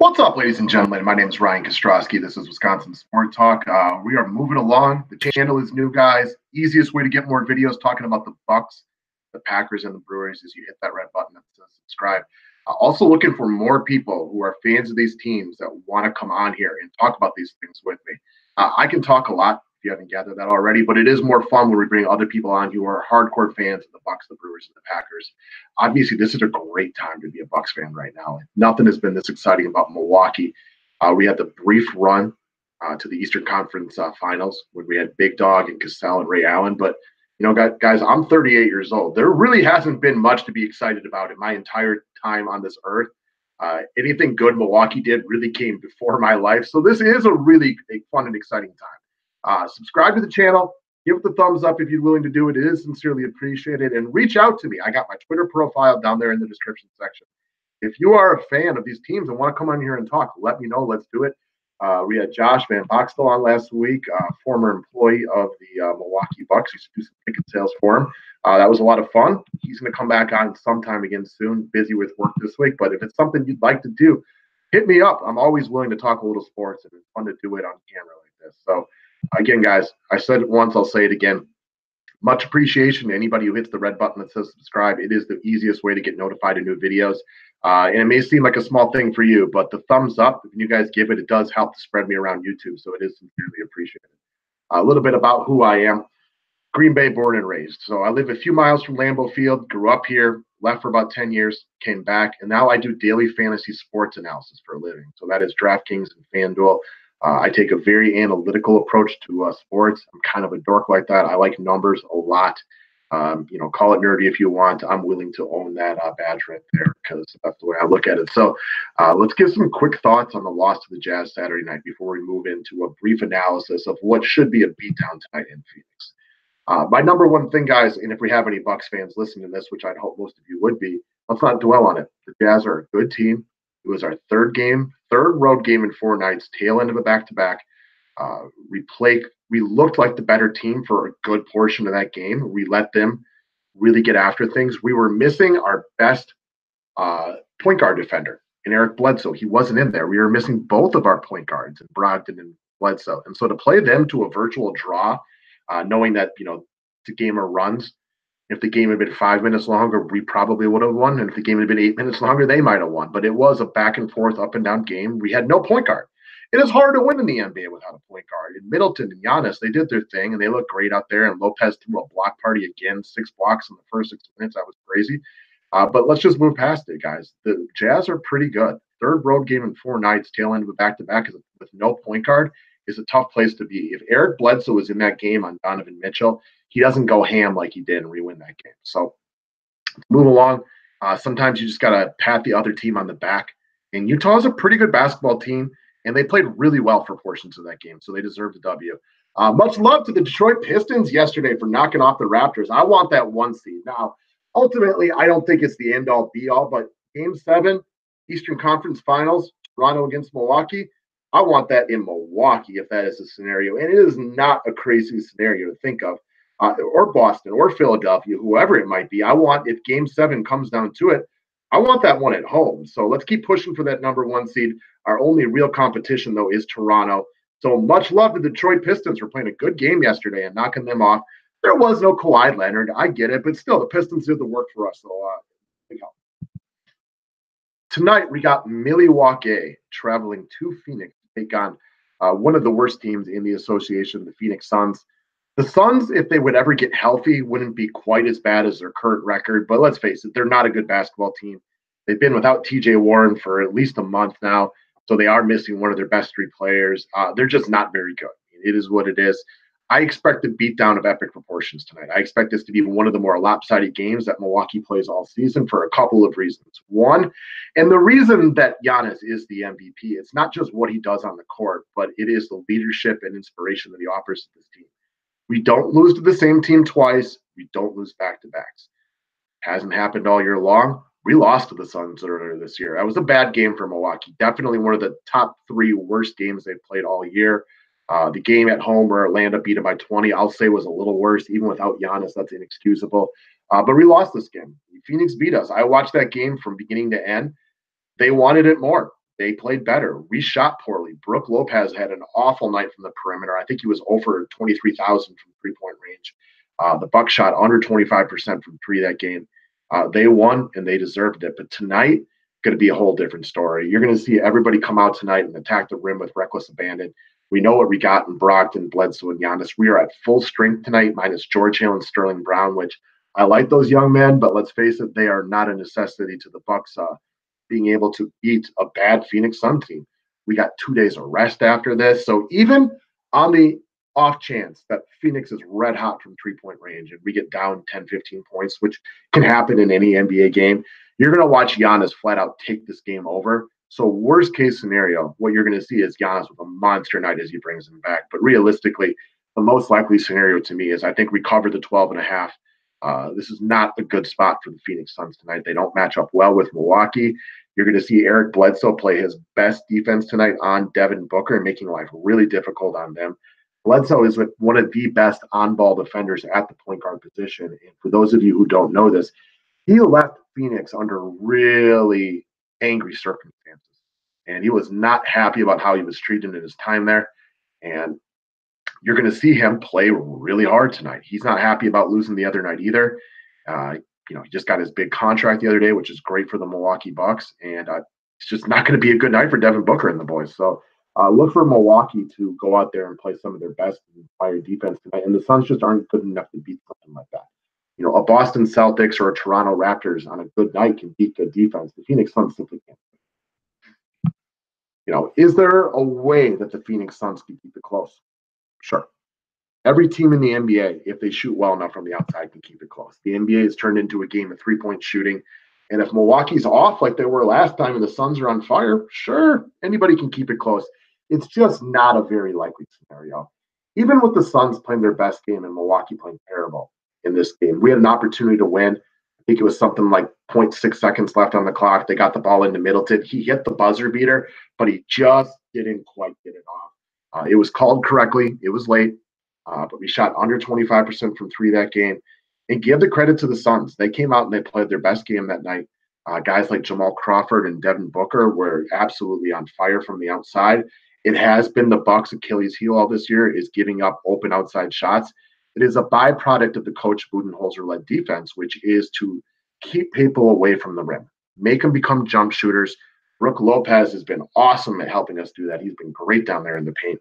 What's up, ladies and gentlemen? My name is Ryan Kostrowski. This is Wisconsin Sport Talk. We are moving along. The channel is new, guys. Easiest way to get more videos talking about the Bucks, the Packers, and the Brewers is you hit that red button that says subscribe. Also looking for more people who are fans of these teams that want to come on here and talk about these things with me. I can talk a lot if you haven't gathered that already, but it is more fun when we bring other people on who are hardcore fans of the Bucks, the Brewers, and the Packers. Obviously, this is a great time to be a Bucks fan right now. Nothing has been this exciting about Milwaukee. We had the brief run to the Eastern Conference Finals when we had Big Dog and Cassell and Ray Allen. But, you know, guys, I'm 38 years old. There really hasn't been much to be excited about in my entire time on this earth. Anything good Milwaukee did really came before my life. So this is a really fun and exciting time. Subscribe to the channel. Give it the thumbs up if you're willing to do it. It is sincerely appreciated. And reach out to me. I got my Twitter profile down there in the description section. If you are a fan of these teams and want to come on here and talk, let me know. Let's do it. We had Josh Van Boxtel on last week, former employee of the Milwaukee Bucks. He used to do some ticket sales for him. That was a lot of fun. He's going to come back on sometime again soon. Busy with work this week. But if it's something you'd like to do, hit me up. I'm always willing to talk a little sports, and it's fun to do it on camera like this. So, again, guys, I said it once, I'll say it again. Much appreciation to anybody who hits the red button that says subscribe. It is the easiest way to get notified of new videos. And it may seem like a small thing for you, but the thumbs up, if you guys give it, it does help to spread me around YouTube. So it is sincerely appreciated. A little bit about who I am. Green Bay born and raised. So I live a few miles from Lambeau Field, grew up here, left for about 10 years, came back, and now I do daily fantasy sports analysis for a living. So that is DraftKings and FanDuel. I take a very analytical approach to sports. I'm kind of a dork like that. I like numbers a lot. Call it nerdy if you want. I'm willing to own that badge right there because that's the way I look at it. So let's give some quick thoughts on the loss to the Jazz Saturday night before we move into a brief analysis of what should be a beatdown tonight in Phoenix. My number one thing, guys, and if we have any Bucks fans listening to this, which I'd hope most of you would be, let's not dwell on it. The Jazz are a good team. It was our third road game in 4 nights, tail end of a back-to-back. We looked like the better team for a good portion of that game. We let them really get after things. We were missing our best point guard defender in Eric Bledsoe. He wasn't in there. We were missing both of our point guards in Brogdon and Bledsoe. And so to play them to a virtual draw, knowing that, the game are runs, if the game had been 5 minutes longer, we probably would have won. And if the game had been 8 minutes longer, they might have won. But it was a back and forth, up and down game. We had no point guard. It is hard to win in the NBA without a point guard. And Middleton and Giannis, they did their thing, and they looked great out there. And Lopez threw a block party again, 6 blocks in the first 6 minutes. That was crazy. But let's just move past it, guys. The Jazz are pretty good. Third road game in 4 nights, tail end of a back-to-back with no point guard is a tough place to be. If Eric Bledsoe was in that game on Donovan Mitchell, he doesn't go ham like he did and re-win that game. So move along. Sometimes you just got to pat the other team on the back. And Utah is a pretty good basketball team, and they played really well for portions of that game, so they deserve the W. Much love to the Detroit Pistons yesterday for knocking off the Raptors. I want that 1 seed. Now, ultimately, I don't think it's the end-all, be-all, but Game 7, Eastern Conference Finals, Toronto against Milwaukee, I want that in Milwaukee if that is a scenario. And it is not a crazy scenario to think of. Or Boston or Philadelphia, whoever it might be. I want, if Game 7 comes down to it, I want that one at home. So let's keep pushing for that number 1 seed. Our only real competition, though, is Toronto. So much love to the Detroit Pistons for playing a good game yesterday and knocking them off. There was no Kawhi Leonard. I get it. But still, the Pistons did the work for us. So big help. Tonight, we got Milwaukee traveling to Phoenix to take on one of the worst teams in the association, the Phoenix Suns. The Suns, if they would ever get healthy, wouldn't be quite as bad as their current record. But let's face it, they're not a good basketball team. They've been without TJ Warren for at least a month now, so they are missing one of their best 3 players. They're just not very good. It is what it is. I expect a beatdown of epic proportions tonight. I expect this to be one of the more lopsided games that Milwaukee plays all season for a couple of reasons. One, and the reason that Giannis is the MVP, it's not just what he does on the court, but it is the leadership and inspiration that he offers to this team. We don't lose to the same team twice. We don't lose back-to-backs. Hasn't happened all year long. We lost to the Suns earlier this year. That was a bad game for Milwaukee. Definitely one of the top 3 worst games they've played all year. The game at home where Orlando beat them by 20, I'll say was a little worse. Even without Giannis, that's inexcusable. But we lost this game. Phoenix beat us. I watched that game from beginning to end. They wanted it more. they played better. We shot poorly. Brook Lopez had an awful night from the perimeter. I think he was over 23,000 from three-point range. The Bucks shot under 25% from three that game. They won and they deserved it. But tonight, going to be a whole different story. You're going to see everybody come out tonight and attack the rim with reckless abandon. We know what we got in Brogdon, Bledsoe, and Giannis. We are at full strength tonight, minus George Hill and Sterling Brown, which I like those young men, but let's face it, they are not a necessity to the Bucks being able to beat a bad Phoenix Sun team. We got 2 days of rest after this. So even on the off chance that Phoenix is red hot from three-point range and we get down 10, 15 points, which can happen in any NBA game, you're going to watch Giannis flat out take this game over. So worst case scenario, what you're going to see is Giannis with a monster night as he brings him back. But realistically, the most likely scenario to me is I think we cover the 12.5. This is not a good spot for the Phoenix Suns tonight. They don't match up well with Milwaukee. You're going to see Eric Bledsoe play his best defense tonight on Devin Booker, making life really difficult on them. Bledsoe is one of the best on-ball defenders at the point guard position. And for those of you who don't know this, he left Phoenix under really angry circumstances. And he was not happy about how he was treated in his time there. And you're going to see him play really hard tonight. He's not happy about losing the other night either. He just got his big contract the other day, which is great for the Milwaukee Bucks. And it's just not going to be a good night for Devin Booker and the boys. So look for Milwaukee to go out there and play some of their best and fire defense tonight. And the Suns just aren't good enough to beat something like that. A Boston Celtics or a Toronto Raptors on a good night can beat good defense. The Phoenix Suns simply can't. Is there a way that the Phoenix Suns can keep it close? Sure. Every team in the NBA, if they shoot well enough from the outside, can keep it close. The NBA has turned into a game of three-point shooting. And if Milwaukee's off like they were last time and the Suns are on fire, sure, anybody can keep it close. It's just not a very likely scenario. Even with the Suns playing their best game and Milwaukee playing terrible in this game, we had an opportunity to win. I think it was something like 0.6 seconds left on the clock. They got the ball into Middleton. He hit the buzzer beater, but he just didn't quite get it off. It was called correctly. It was late, but we shot under 25% from three that game. And give the credit to the Suns. They came out and they played their best game that night. Guys like Jamal Crawford and Devin Booker were absolutely on fire from the outside. It has been the Bucks' Achilles heel all this year is giving up open outside shots. It is a byproduct of the Coach Budenholzer-led defense, which is to keep people away from the rim, make them become jump shooters. Brook Lopez has been awesome at helping us do that. He's been great down there in the paint.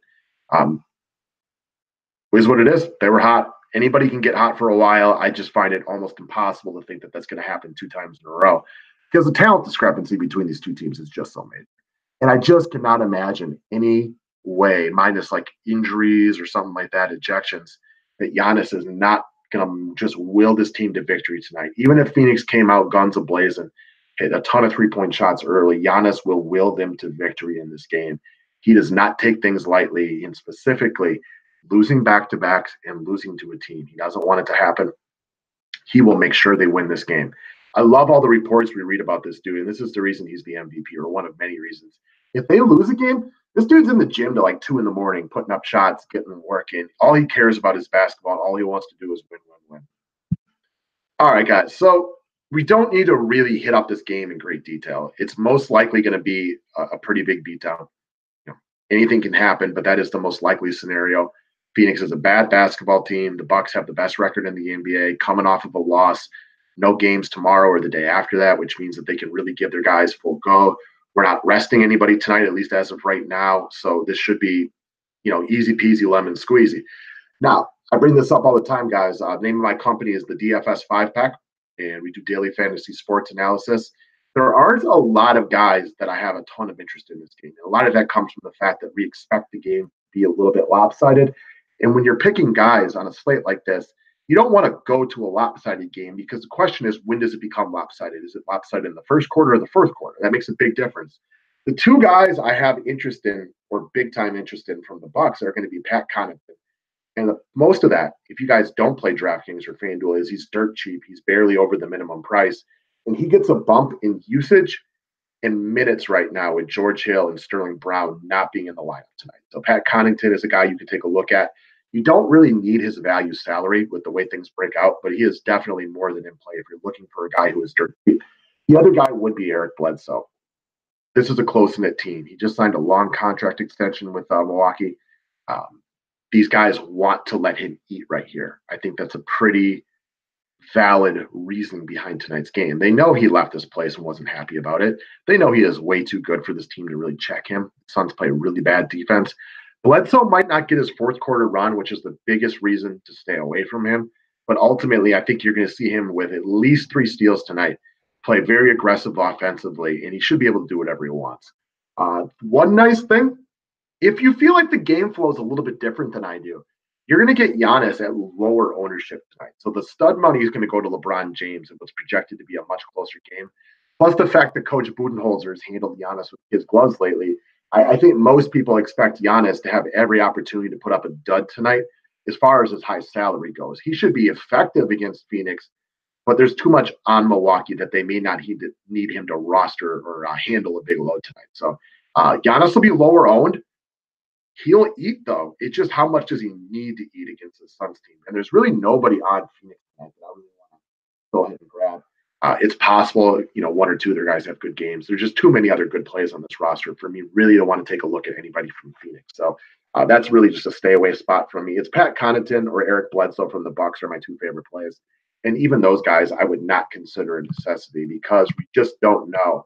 Is what it is. They were hot. Anybody can get hot for a while. I just find it almost impossible to think that that's going to happen 2 times in a row because the talent discrepancy between these two teams is just so major. And I just cannot imagine any way, minus like injuries or something like that, ejections, that Giannis is not going to just will this team to victory tonight. Even if Phoenix came out guns a-blazing, hit a ton of three-point shots early, Giannis will them to victory in this game. He does not take things lightly, and specifically losing back-to-backs and losing to a team. He doesn't want it to happen. He will make sure they win this game. I love all the reports we read about this dude, and this is the reason he's the MVP, or one of many reasons. If they lose a game, this dude's in the gym till like 2 a.m, putting up shots, getting work in. All he cares about is basketball. All he wants to do is win. All right, guys. So we don't need to really hit up this game in great detail. It's most likely going to be a pretty big beatdown. Anything can happen, but that is the most likely scenario. Phoenix is a bad basketball team. The Bucks have the best record in the NBA, coming off of a loss. No games tomorrow or the day after that, which means that they can really give their guys full go. We're not resting anybody tonight, at least as of right now. So this should be, easy peasy lemon squeezy. Now, I bring this up all the time, guys. The name of my company is the DFS 5-Pack, and we do daily fantasy sports analysis. There aren't a lot of guys that I have a ton of interest in this game. And a lot of that comes from the fact that we expect the game to be a little bit lopsided. And when you're picking guys on a slate like this, you don't want to go to a lopsided game because the question is, when does it become lopsided? Is it lopsided in the first quarter or the fourth quarter? That makes a big difference. The 2 guys I have interest in, or big time interest in from the Bucks, are going to be Pat Connaughton. And most of that, if you guys don't play DraftKings or FanDuel, is he's dirt cheap. He's barely over the minimum price. And he gets a bump in usage and minutes right now with George Hill and Sterling Brown not being in the lineup tonight. So Pat Connaughton is a guy you can take a look at. You don't really need his value salary with the way things break out, but he is definitely more than in play if you're looking for a guy who is dirt cheap. The other guy would be Eric Bledsoe. this is a close-knit team. He just signed a long contract extension with Milwaukee. These guys want to let him eat right here. I think that's a pretty valid reason behind tonight's game. They know he left this place and wasn't happy about it. They know he is way too good for this team to really check him. The Suns play really bad defense. Bledsoe might not get his fourth quarter run, which is the biggest reason to stay away from him. But ultimately, I think you're going to see him with at least 3 steals tonight, play very aggressive offensively, and he should be able to do whatever he wants. One nice thing, if you feel like the game flow is a little bit different than I do, you're going to get Giannis at lower ownership tonight. So the stud money is going to go to LeBron James. It was projected to be a much closer game. Plus the fact that Coach Budenholzer has handled Giannis with his gloves lately. I think most people expect Giannis to have every opportunity to put up a dud tonight as far as his high salary goes. He should be effective against Phoenix, but there's too much on Milwaukee that they may not need him to roster or handle a big load tonight. So Giannis will be lower owned. He'll eat, though. It's just how much does he need to eat against the Suns team? And there's really nobody on Phoenix tonight that I really want to go ahead and grab. It's possible, one or two of their guys have good games. There's just too many other good plays on this roster for me really to want to take a look at anybody from Phoenix. So that's really just a stay away spot for me. It's Pat Connaughton or Eric Bledsoe from the Bucks are my 2 favorite plays. And even those guys I would not consider a necessity because we just don't know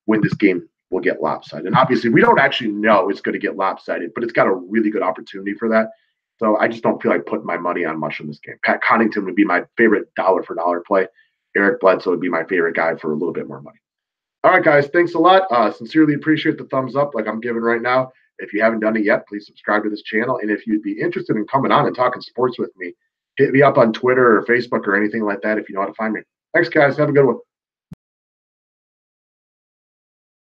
when this game will get lopsided. And obviously we don't actually know it's going to get lopsided, but it's got a really good opportunity for that. So I just don't feel like putting my money on much in this game. Pat Connaughton would be my favorite dollar for dollar play. Eric Bledsoe would be my favorite guy for a little bit more money. All right, guys, thanks a lot. Sincerely appreciate the thumbs up like I'm giving right now. If you haven't done it yet, please subscribe to this channel. And if you'd be interested in coming on and talking sports with me, hit me up on Twitter or Facebook or anything like that if you know how to find me. Thanks, guys. Have a good one.